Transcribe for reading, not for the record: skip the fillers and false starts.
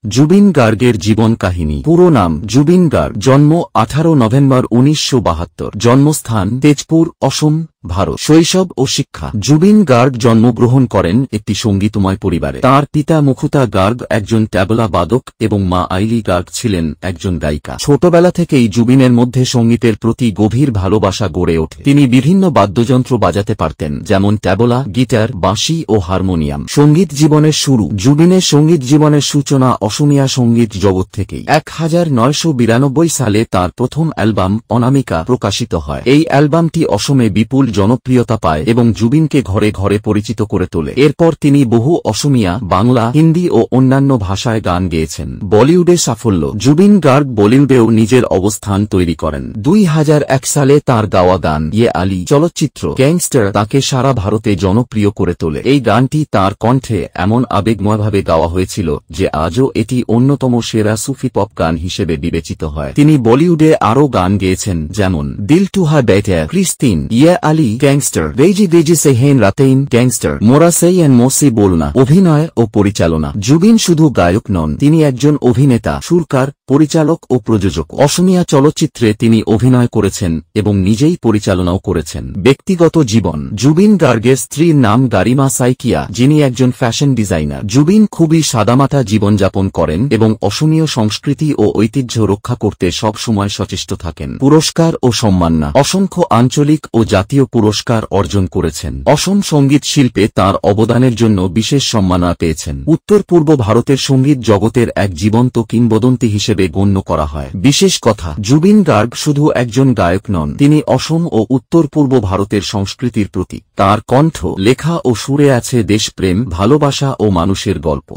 জুবিন গার্গের জীবন কাহিনী। পুরো নাম জুবিন গার্গ, জন্ম 18 নভেম্বর 1972, জন্মস্থান তেজপুর, অসম, ভারত। শৈশব ও শিক্ষা। জুবিন গার্গ জন্মগ্রহণ করেন একটি সঙ্গীতময় পরিবারে। তার পিতা মুখুতা গার্গ একজন তবলা বাদক এবং মা আইলি গার্গ ছিলেন একজন গায়িকা। ছোটবেলা থেকেই জুবিনের মধ্যে সঙ্গীতের প্রতি গভীর ভালোবাসা গড়ে ওঠে। তিনি বিভিন্ন বাদ্যযন্ত্র বাজাতে পারতেন, যেমন তবলা, গিটার, বাঁশি ও হারমোনিয়াম। সঙ্গীত জীবনের শুরু। জুবিনের সঙ্গীত জীবনের সূচনা অসমীয়া সঙ্গীত জগৎ থেকেই। 1992 সালে তার প্রথম অ্যালবাম অনামিকা প্রকাশিত হয়। এই অ্যালবামটি অসমে বিপুল জনপ্রিয়তা পায় এবং জুবিনকে ঘরে ঘরে পরিচিত করে তোলে। এরপর তিনি বহু অসমীয়া, বাংলা, হিন্দি ও অন্যান্য ভাষায় গান গেয়েছেন। বলিউডে সাফল্য। জুবিন গার্গ বলিউডেও নিজের অবস্থান তৈরি করেন। 2001 সালে তার গাওয়া গান ইয়ে আলি চলচ্চিত্র গ্যাংস্টার তাকে সারা ভারতে জনপ্রিয় করে তোলে। এই গানটি তার কণ্ঠে এমন আবেগময়ভাবে গাওয়া হয়েছিল যে আজও এটি অন্যতম সেরা সুফি পপ গান হিসেবে বিবেচিত হয়। তিনি বলিউডে আরও গান গেয়েছেন, যেমন দিল টু হা বেটার, ক্রিস্তিন, ইয়ে আলি, গ্যাংস্টার, রেজি রেজি সেহেন রাতেইন, গ্যাংস্টার, মোরাসেই এন্ড মোসি বলনা। অভিনয় ও পরিচালনা। জুবিন শুধু গায়ক নন, তিনি একজন অভিনেতা, সুরকার, পরিচালক ও প্রযোজক। অসমীয়া চলচ্চিত্রে তিনি অভিনয় করেছেন এবং নিজেই পরিচালনাও করেছেন। ব্যক্তিগত জীবন। জুবিন গার্গের স্ত্রীর নাম গারিমা সাইকিয়া, যিনি একজন ফ্যাশন ডিজাইনার। জুবিন খুবই সাদামাটা জীবনযাপন করেন এবং অসমীয় সংস্কৃতি ও ঐতিহ্য রক্ষা করতে সব সময় সচেষ্ট থাকেন। পুরস্কার ও সম্মাননা। অসংখ্য আঞ্চলিক ও জাতীয় পুরস্কার অর্জন করেছেন। অসম সঙ্গীত শিল্পে তার অবদানের জন্য বিশেষ সম্মাননা পেয়েছেন। উত্তর পূর্ব ভারতের সঙ্গীত জগতের এক জীবন্ত কিংবদন্তি হিসেবে গণ্য করা হয়। বিশেষ কথা, জুবিন গার্গ শুধু একজন গায়ক নন, তিনি অসম ও উত্তর পূর্ব ভারতের সংস্কৃতির প্রতীক। তার কণ্ঠ, লেখা ও সুরে আছে দেশপ্রেম, ভালোবাসা ও মানুষের গল্প।